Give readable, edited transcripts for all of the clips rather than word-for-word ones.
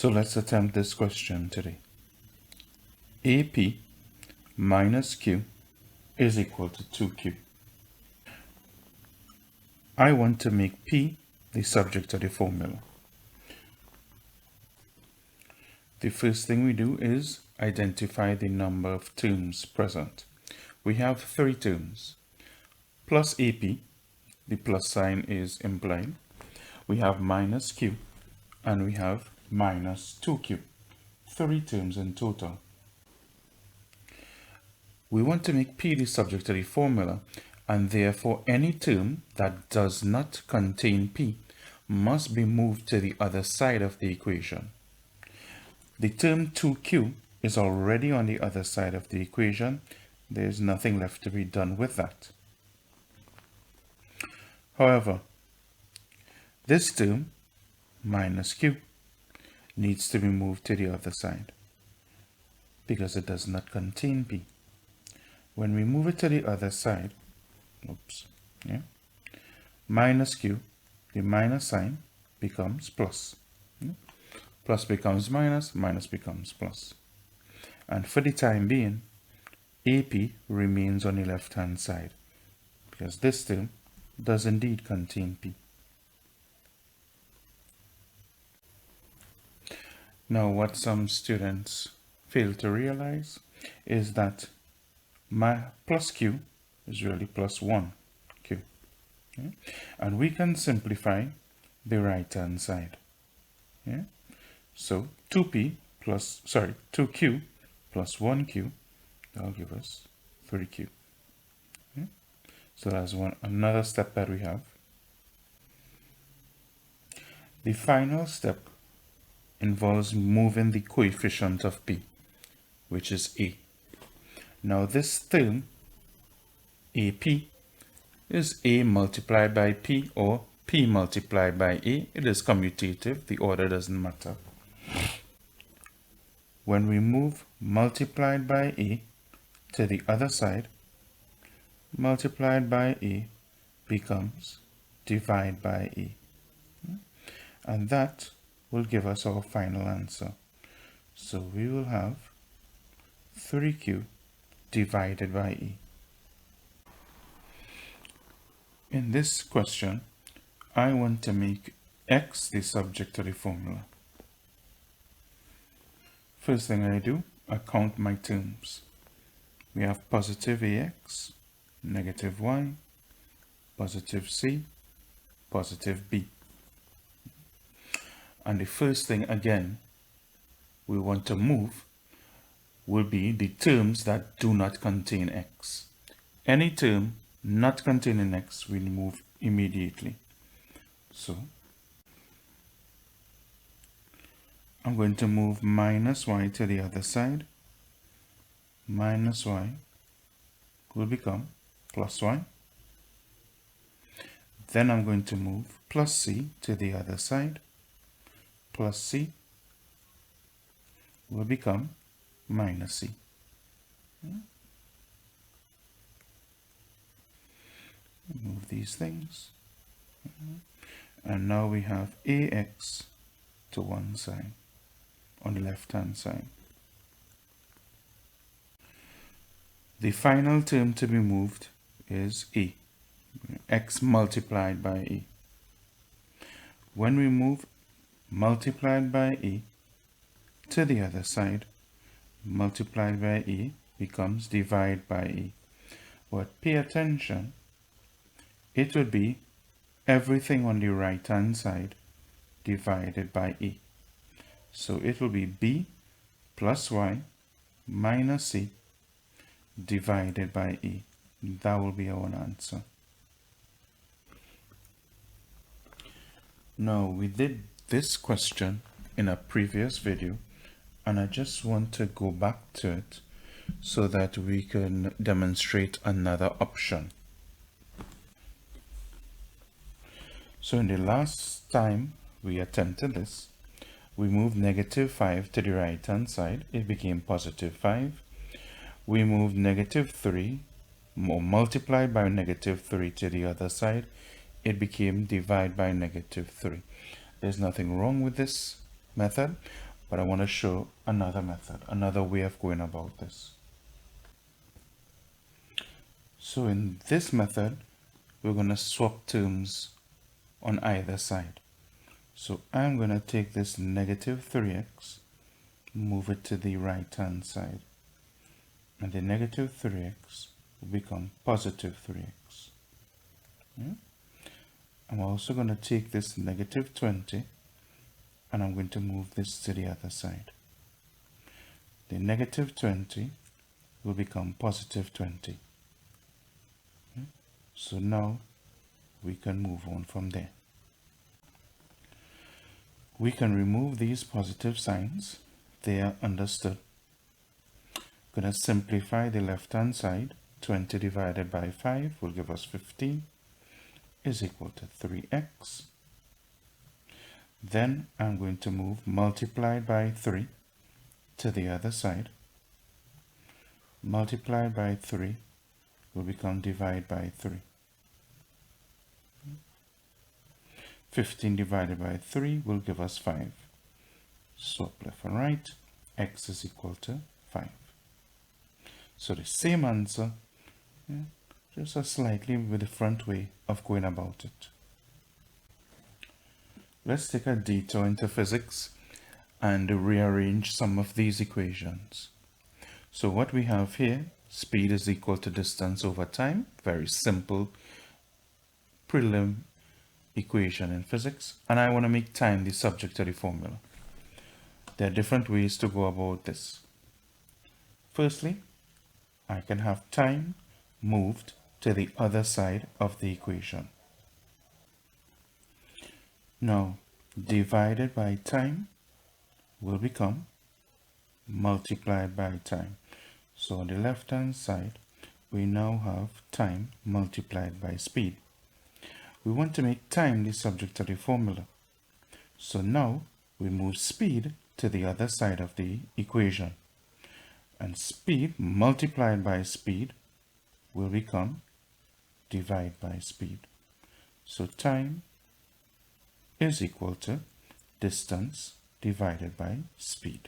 So let's attempt this question today. AP minus Q is equal to 2Q. I want to make P the subject of the formula. The first thing we do is identify the number of terms present. We have 3 terms. Plus AP, the plus sign is implied. We have minus Q, and we have minus 2Q. 3 terms in total. We want to make P the subject of the formula, and therefore any term that does not contain P must be moved to the other side of the equation. The term 2Q is already on the other side of the equation. There's nothing left to be done with that. However, this term, minus Q, needs to be moved to the other side because it does not contain P. When we move it to the other side, minus Q, the minus sign becomes plus. Plus becomes minus, minus becomes plus. And for the time being, AP remains on the left hand side because this term does indeed contain P. Now what some students fail to realize is that my plus Q is really plus 1Q. Okay? And we can simplify the right hand side. Yeah? So 2Q plus 1Q, that'll give us 3Q. Okay? So that's another step that we have. The final step involves moving the coefficient of P, which is A. Now this term, AP, is A multiplied by P or P multiplied by A. It is commutative, the order doesn't matter. When we move multiplied by A to the other side, multiplied by A becomes divided by A. And that will give us our final answer. So we will have 3Q divided by A. In this question, I want to make X the subject of the formula. First thing I do, I count my terms. We have positive AX, negative Y, positive C, positive B. And the first thing again we want to move will be the terms that do not contain X. Any term not containing X we move immediately. So I'm going to move minus Y to the other side. Minus Y will become plus Y. Then I'm going to move plus C to the other side. Plus C will become minus C. Move these things. And now we have AX to one side, on the left hand side. The final term to be moved is A, X multiplied by A. When we move multiplied by A to the other side, multiplied by A becomes divided by A. But pay attention, it would be everything on the right hand side divided by A. So it will be B plus Y minus C divided by A. That will be our answer. Now we did this question in a previous video, and I just want to go back to it so that we can demonstrate another option. So in the last time we attempted this, we moved negative 5 to the right hand side, it became positive 5. We moved negative 3 or multiplied by negative 3 to the other side, it became divided by negative 3. There's nothing wrong with this method, but I want to show another method, another way of going about this. So in this method, we're going to swap terms on either side. So I'm going to take this negative 3x, move it to the right hand side, and the negative 3x will become positive 3x. Yeah? I'm also going to take this negative 20 and I'm going to move this to the other side. The negative 20 will become positive 20. Yeah? So now we can move on from there. We can remove these positive signs. They are understood. I'm going to simplify the left hand side. 20 divided by 5 will give us 15 is equal to 3x. Then I'm going to move multiplied by 3 to the other side. Multiplied by 3 will become divided by 3. 15 divided by 3 will give us 5. Swap left and right, x is equal to 5. So the same answer, yeah, just a slightly different way of going about it. Let's take a detour into physics and rearrange some of these equations. So what we have here, speed is equal to distance over time. Very simple prelim equation in physics. And I want to make time the subject of the formula. There are different ways to go about this. Firstly, I can have time moved to the other side of the equation. Now, divided by time will become multiplied by time. So on the left hand side, we now have time multiplied by speed. We want to make time the subject of the formula. So now we move speed to the other side of the equation. And speed multiplied by speed will become divide by speed. So time is equal to distance divided by speed.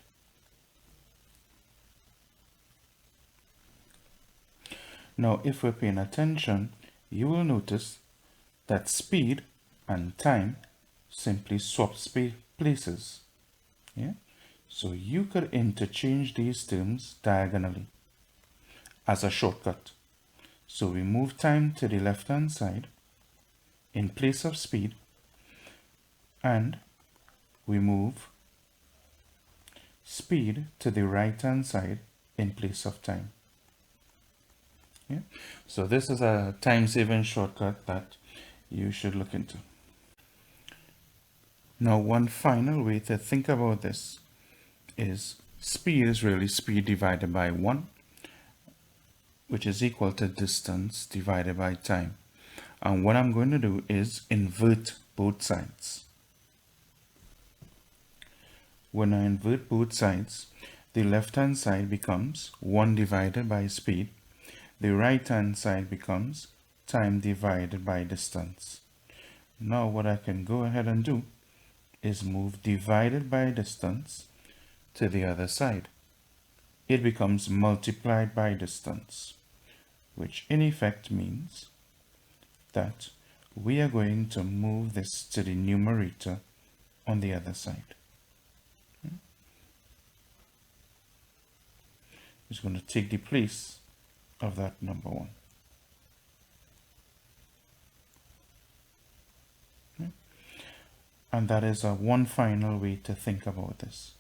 Now, if we're paying attention, you will notice that speed and time simply swap places. Yeah? So you could interchange these terms diagonally as a shortcut. So we move time to the left hand side in place of speed, and we move speed to the right hand side in place of time. Yeah? So this is a time-saving shortcut that you should look into. Now, one final way to think about this is speed is really speed divided by 1, which is equal to distance divided by time. And what I'm going to do is invert both sides. When I invert both sides, the left-hand side becomes 1 divided by speed. The right-hand side becomes time divided by distance. Now what I can go ahead and do is move divided by distance to the other side. It becomes multiplied by distance, which in effect means that we are going to move this to the numerator on the other side. It's going to take the place of that number 1. And that is one final way to think about this.